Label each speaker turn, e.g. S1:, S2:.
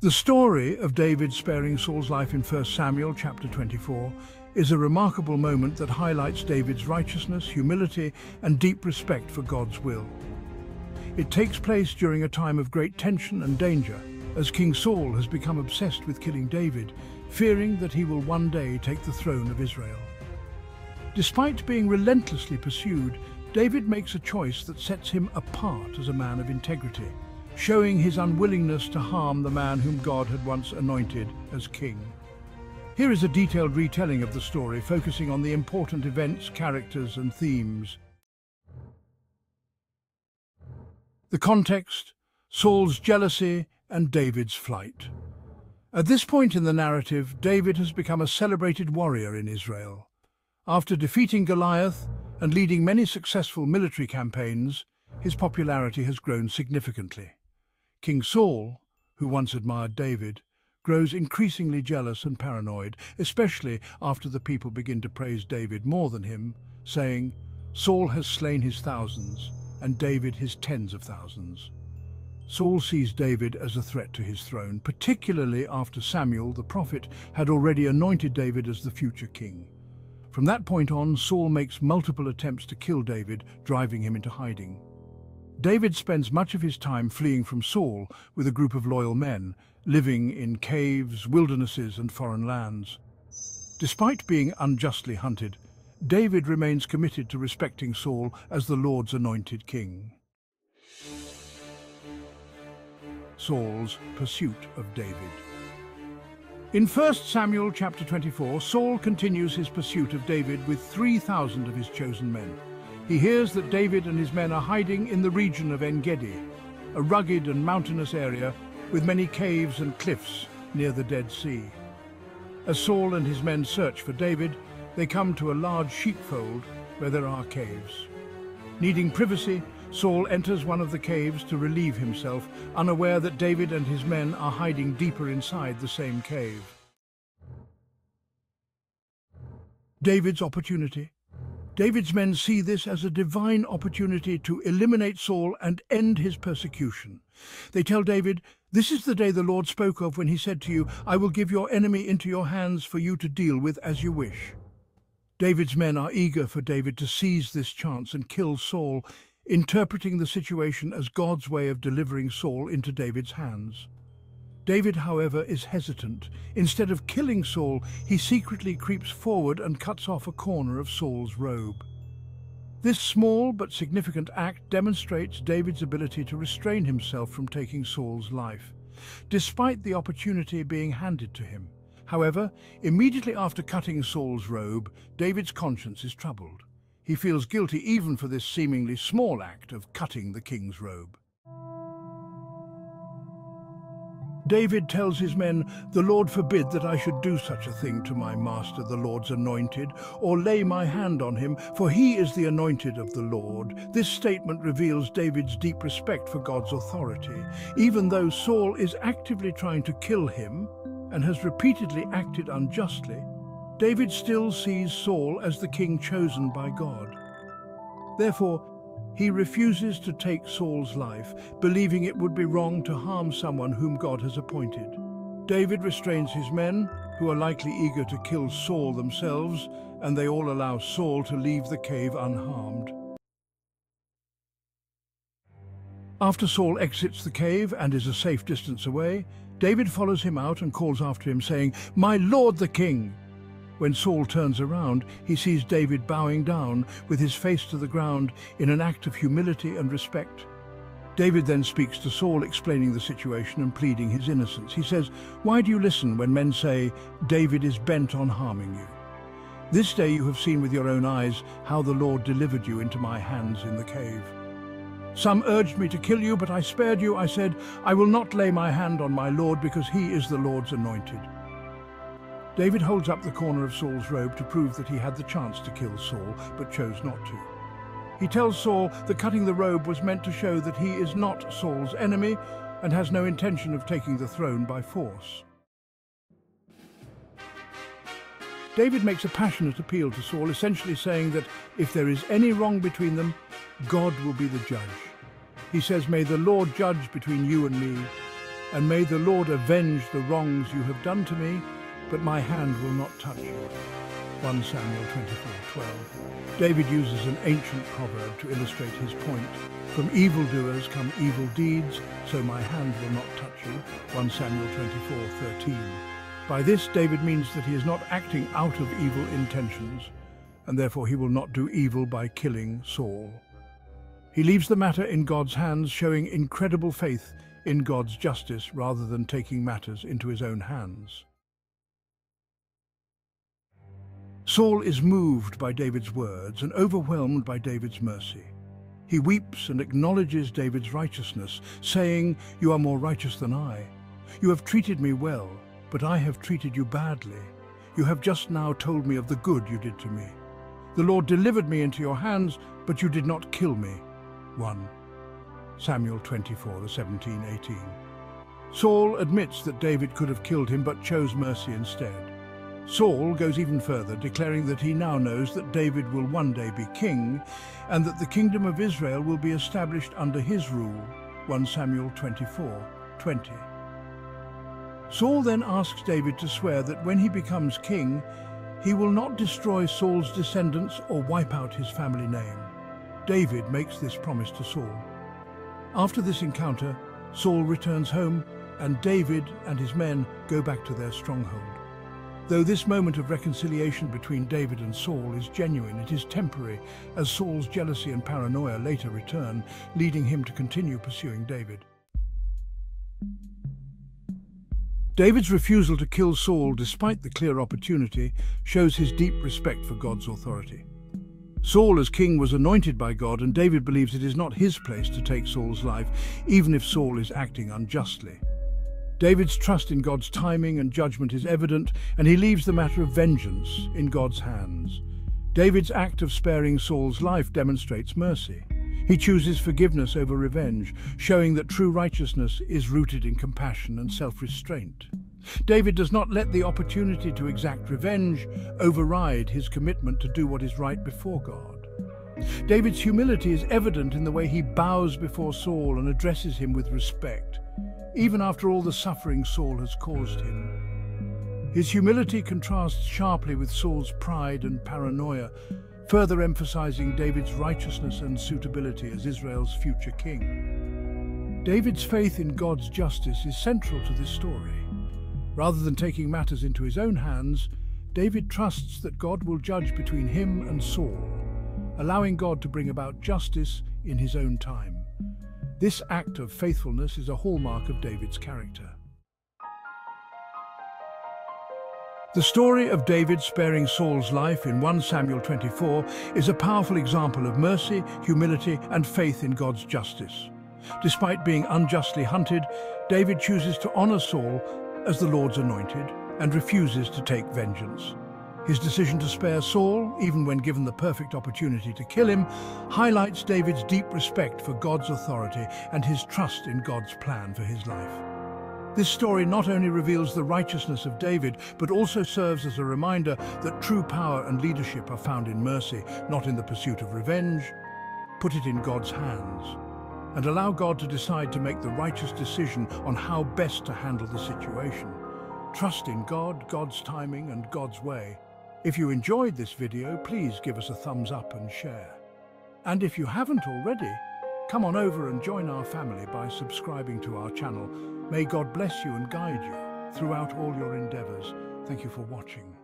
S1: The story of David sparing Saul's life in 1 Samuel chapter 24 is a remarkable moment that highlights David's righteousness, humility, and deep respect for God's will. It takes place during a time of great tension and danger, as King Saul has become obsessed with killing David, fearing that he will one day take the throne of Israel. Despite being relentlessly pursued, David makes a choice that sets him apart as a man of integrity, showing his unwillingness to harm the man whom God had once anointed as king. Here is a detailed retelling of the story, focusing on the important events, characters, and themes. The context: Saul's jealousy and David's flight. At this point in the narrative, David has become a celebrated warrior in Israel. After defeating Goliath and leading many successful military campaigns, his popularity has grown significantly. King Saul, who once admired David, grows increasingly jealous and paranoid, especially after the people begin to praise David more than him, saying, "Saul has slain his thousands, and David his tens of thousands." Saul sees David as a threat to his throne, particularly after Samuel, the prophet, had already anointed David as the future king. From that point on, Saul makes multiple attempts to kill David, driving him into hiding. David spends much of his time fleeing from Saul with a group of loyal men, living in caves, wildernesses, and foreign lands. Despite being unjustly hunted, David remains committed to respecting Saul as the Lord's anointed king. Saul's pursuit of David. In 1 Samuel chapter 24, Saul continues his pursuit of David with 3,000 of his chosen men. He hears that David and his men are hiding in the region of En-Gedi, a rugged and mountainous area with many caves and cliffs near the Dead Sea. As Saul and his men search for David, they come to a large sheepfold where there are caves. Needing privacy, Saul enters one of the caves to relieve himself, unaware that David and his men are hiding deeper inside the same cave. David's opportunity. David's men see this as a divine opportunity to eliminate Saul and end his persecution. They tell David, "This is the day the Lord spoke of when he said to you, 'I will give your enemy into your hands for you to deal with as you wish.'" David's men are eager for David to seize this chance and kill Saul, interpreting the situation as God's way of delivering Saul into David's hands. David, however, is hesitant. Instead of killing Saul, he secretly creeps forward and cuts off a corner of Saul's robe. This small but significant act demonstrates David's ability to restrain himself from taking Saul's life, despite the opportunity being handed to him. However, immediately after cutting Saul's robe, David's conscience is troubled. He feels guilty even for this seemingly small act of cutting the king's robe. David tells his men, "The Lord forbid that I should do such a thing to my master, the Lord's anointed, or lay my hand on him, for he is the anointed of the Lord." This statement reveals David's deep respect for God's authority. Even though Saul is actively trying to kill him and has repeatedly acted unjustly, David still sees Saul as the king chosen by God. Therefore, he refuses to take Saul's life, believing it would be wrong to harm someone whom God has appointed. David restrains his men, who are likely eager to kill Saul themselves, and they all allow Saul to leave the cave unharmed. After Saul exits the cave and is a safe distance away, David follows him out and calls after him, saying, "My lord the king!" When Saul turns around, he sees David bowing down with his face to the ground in an act of humility and respect. David then speaks to Saul, explaining the situation and pleading his innocence. He says, "Why do you listen when men say, 'David is bent on harming you'? This day you have seen with your own eyes how the Lord delivered you into my hands in the cave. Some urged me to kill you, but I spared you. I said, 'I will not lay my hand on my Lord, because he is the Lord's anointed.'" David holds up the corner of Saul's robe to prove that he had the chance to kill Saul, but chose not to. He tells Saul that cutting the robe was meant to show that he is not Saul's enemy and has no intention of taking the throne by force. David makes a passionate appeal to Saul, essentially saying that if there is any wrong between them, God will be the judge. He says, "May the Lord judge between you and me." and may the Lord avenge the wrongs you have done to me, but my hand will not touch you. 1 Samuel 24:12. David uses an ancient proverb to illustrate his point. From evildoers come evil deeds, so my hand will not touch you. 1 Samuel 24:13. By this, David means that he is not acting out of evil intentions, and therefore he will not do evil by killing Saul. He leaves the matter in God's hands, showing incredible faith in God's justice rather than taking matters into his own hands. Saul is moved by David's words and overwhelmed by David's mercy. He weeps and acknowledges David's righteousness, saying, "You are more righteous than I. You have treated me well, but I have treated you badly. You have just now told me of the good you did to me. The Lord delivered me into your hands, but you did not kill me." 1 Samuel 24:17-18. Saul admits that David could have killed him but chose mercy instead. Saul goes even further, declaring that he now knows that David will one day be king and that the kingdom of Israel will be established under his rule. 1 Samuel 24:20. Saul then asks David to swear that when he becomes king, he will not destroy Saul's descendants or wipe out his family name. David makes this promise to Saul. After this encounter, Saul returns home, and David and his men go back to their stronghold. Though this moment of reconciliation between David and Saul is genuine, it is temporary, as Saul's jealousy and paranoia later return, leading him to continue pursuing David. David's refusal to kill Saul, despite the clear opportunity, shows his deep respect for God's authority. Saul as king was anointed by God, and David believes it is not his place to take Saul's life, even if Saul is acting unjustly. David's trust in God's timing and judgment is evident, and he leaves the matter of vengeance in God's hands. David's act of sparing Saul's life demonstrates mercy. He chooses forgiveness over revenge, showing that true righteousness is rooted in compassion and self-restraint. David does not let the opportunity to exact revenge override his commitment to do what is right before God. David's humility is evident in the way he bows before Saul and addresses him with respect, even after all the suffering Saul has caused him. His humility contrasts sharply with Saul's pride and paranoia, further emphasizing David's righteousness and suitability as Israel's future king. David's faith in God's justice is central to this story. Rather than taking matters into his own hands, David trusts that God will judge between him and Saul, allowing God to bring about justice in his own time. This act of faithfulness is a hallmark of David's character. The story of David sparing Saul's life in 1 Samuel 24 is a powerful example of mercy, humility, and faith in God's justice. Despite being unjustly hunted, David chooses to honor Saul as the Lord's anointed and refuses to take vengeance. His decision to spare Saul, even when given the perfect opportunity to kill him, highlights David's deep respect for God's authority and his trust in God's plan for his life. This story not only reveals the righteousness of David, but also serves as a reminder that true power and leadership are found in mercy, not in the pursuit of revenge. Put it in God's hands, and allow God to decide to make the righteous decision on how best to handle the situation. Trust in God, God's timing, and God's way. If you enjoyed this video, please give us a thumbs up and share. And if you haven't already, come on over and join our family by subscribing to our channel. May God bless you and guide you throughout all your endeavors. Thank you for watching.